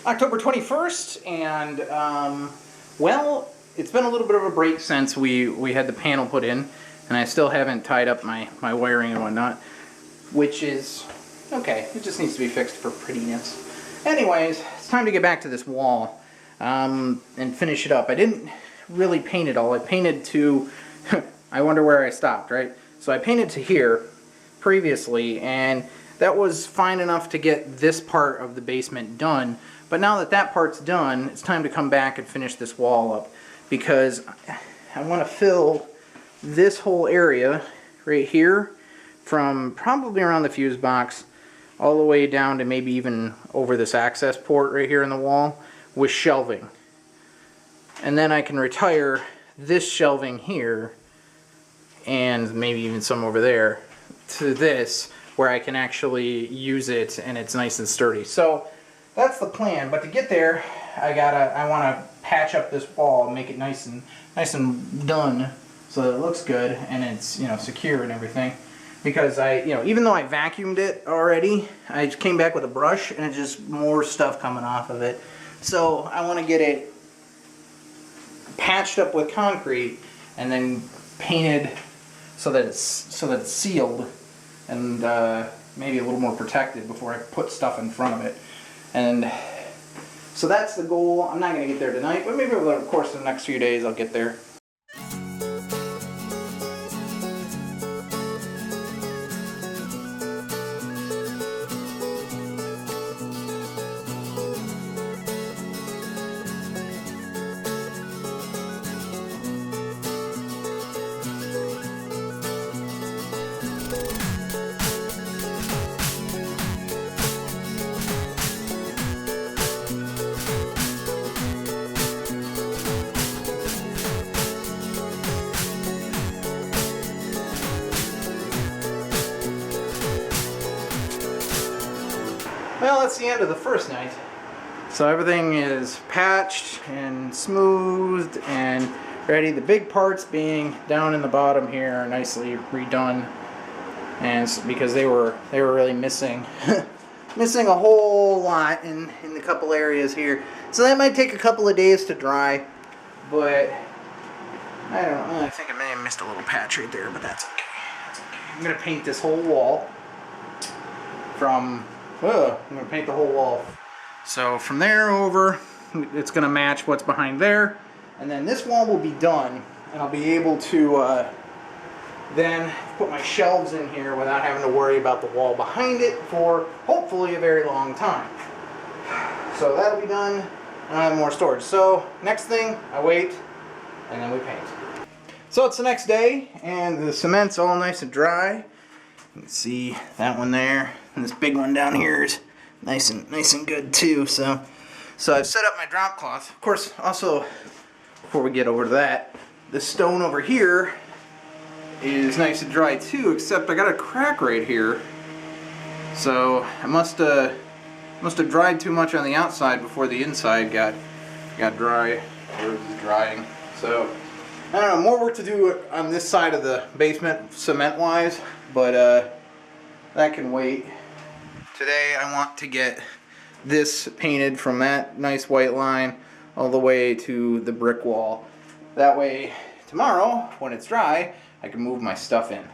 October 21st, and well, it's been a little bit of a break since we had the panel put in, and I still haven't tied up my wiring and whatnot, which is okay. It just needs to be fixed for prettiness. Anyways, it's time to get back to this wall and finish it up. I didn't really paint it all. I painted to, I wonder where I stopped, right? So I painted to here previously, and that was fine enough to get this part of the basement done. But now that that part's done, it's time to come back and finish this wall up, because I want to fill this whole area right here from probably around the fuse box all the way down to maybe even over this access port right here in the wall with shelving. And then I can retire this shelving here and maybe even some over there to this, where I can actually use it and it's nice and sturdy. So that's the plan. But to get there, I want to patch up this wall and make it nice and done so that it looks good and it's, you know, secure and everything. Because even though I vacuumed it already, I just came back with a brush and it's just more stuff coming off of it. So I want to get it patched up with concrete and then painted so that it's sealed and maybe a little more protected before I put stuff in front of it. And so that's the goal. I'm not going to get there tonight, but maybe over the course of the next few days I'll get there. Well, that's the end of the first night. So everything is patched and smoothed and ready. The big parts being down in the bottom here are nicely redone, and because they were really missing missing a whole lot in a couple areas here. So that might take a couple of days to dry, but I don't know. I think I may have missed a little patch right there, but that's okay. That's okay. I'm gonna paint this whole wall from. I'm going to paint the whole wall. So from there over, it's going to match what's behind there. And then this wall will be done, and I'll be able to then put my shelves in here without having to worry about the wall behind it for hopefully a very long time. So that'll be done, and I'll have more storage. So next thing, I wait, and then we paint. So it's the next day, and the cement's all nice and dry. You can see that one there, and this big one down here is nice and good too. So I've set up my drop cloth. Of course, also before we get over to that, the stone over here is nice and dry too. Except I got a crack right here, so I must have dried too much on the outside before the inside got dry or was drying. So I don't know, more work to do on this side of the basement cement-wise, but that can wait. Today I want to get this painted from that nice white line all the way to the brick wall. That way tomorrow, when it's dry, I can move my stuff in.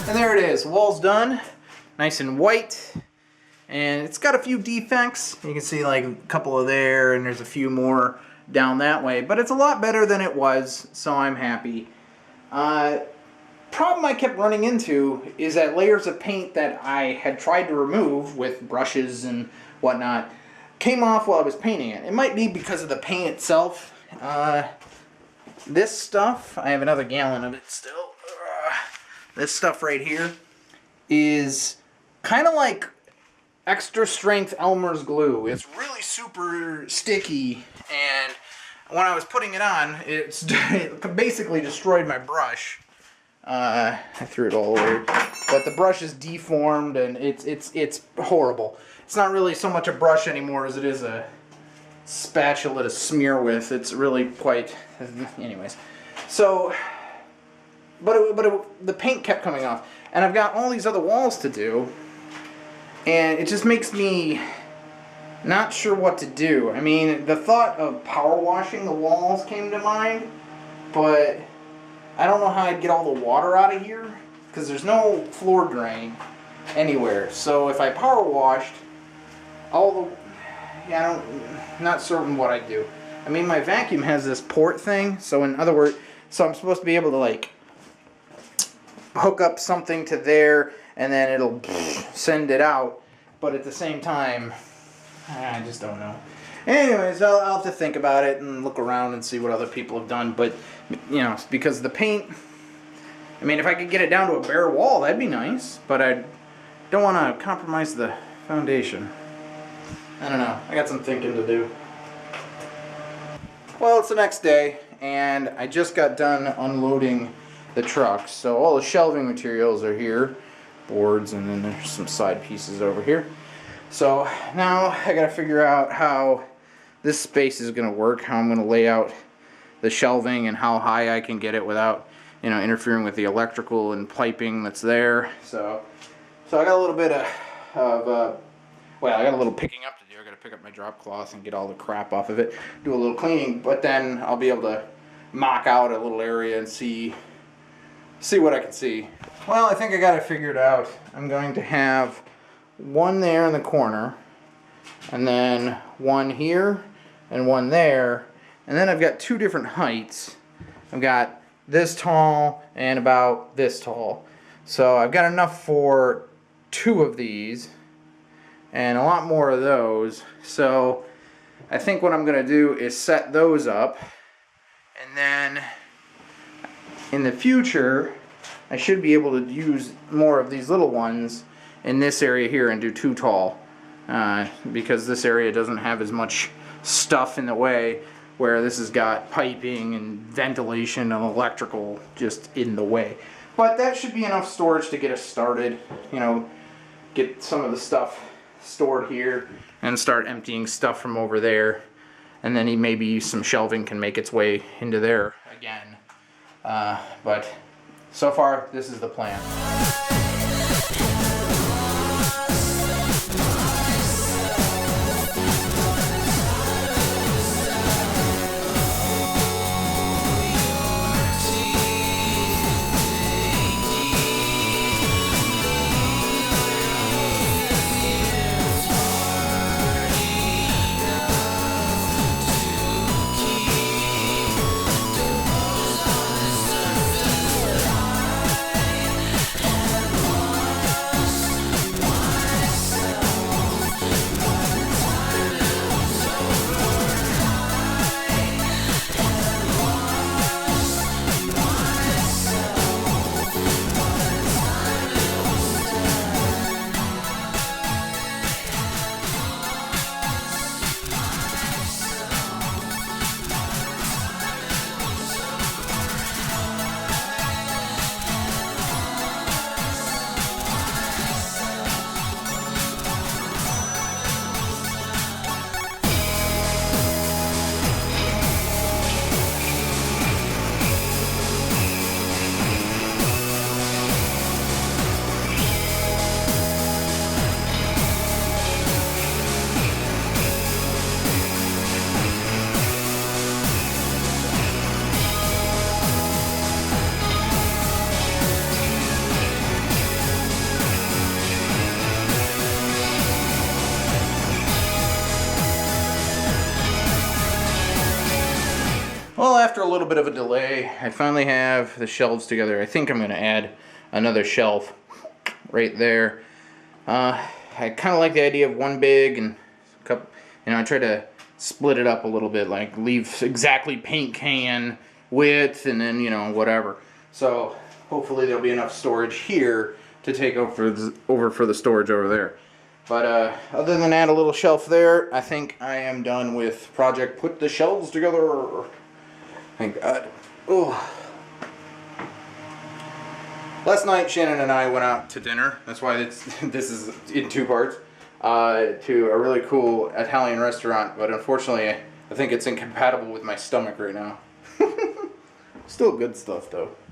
And there it is, the wall's done, nice and white, and it's got a few defects. You can see like a couple of there, and there's a few more down that way, but it's a lot better than it was, so I'm happy. Problem I kept running into is that layers of paint that I had tried to remove with brushes and whatnot came off while I was painting it. It might be because of the paint itself. This stuff, I have another gallon of it still. This stuff right here is kind of like extra strength Elmer's glue. It's really super sticky and when I was putting it on, it basically destroyed my brush. I threw it all away, but the brush is deformed and it's horrible. It's not really so much a brush anymore as it is a spatula to smear with. It's really quite, anyways. So, the paint kept coming off, and I've got all these other walls to do, and it just makes me not sure what to do. I mean, the thought of power washing the walls came to mind, but I don't know how I'd get all the water out of here, because there's no floor drain anywhere. So if I power washed all the, not certain what I'd do. I mean, my vacuum has this port thing, so in other words, so I'm supposed to be able to like hook up something to there, and then it'll send it out. But at the same time, I just don't know. Anyways, I'll have to think about it and look around and see what other people have done. But, you know, because the paint, I mean, if I could get it down to a bare wall, that'd be nice. But I don't want to compromise the foundation. I don't know. I got some thinking to do. Well, it's the next day, and I just got done unloading the trucks. So all the shelving materials are here. Boards, and then there's some side pieces over here. So now I gotta figure out how this space is gonna work, how I'm gonna lay out the shelving and how high I can get it without, you know, interfering with the electrical and piping that's there. So I got a little bit well, I got a little picking up to do. I gotta pick up my drop cloth and get all the crap off of it, do a little cleaning, but then I'll be able to mock out a little area and see what I can see. Well, I think I got it figured out. I'm going to have one there in the corner, and then one here, and one there, and then I've got two different heights. I've got this tall and about this tall. So I've got enough for two of these, and a lot more of those. So I think what I'm going to do is set those up, and then in the future I should be able to use more of these little ones in this area here and do two tall, because this area doesn't have as much stuff in the way, where this has got piping and ventilation and electrical just in the way. But that should be enough storage to get us started, you know, get some of the stuff stored here and start emptying stuff from over there, and then maybe some shelving can make its way into there again. But so far, this is the plan. Well, after a little bit of a delay, I finally have the shelves together. I think I'm going to add another shelf right there. I kind of like the idea of one big and a couple, you know, I try to split it up a little bit, like leave exactly paint can width and then, you know, whatever. So hopefully there'll be enough storage here to take over for the storage over there. But other than that, a little shelf there. I think I am done with project put the shelves together. Thank God. Oh. Last night, Shannon and I went out to dinner. That's why this is in 2 parts. To a really cool Italian restaurant, but unfortunately, I think it's incompatible with my stomach right now. Still good stuff, though.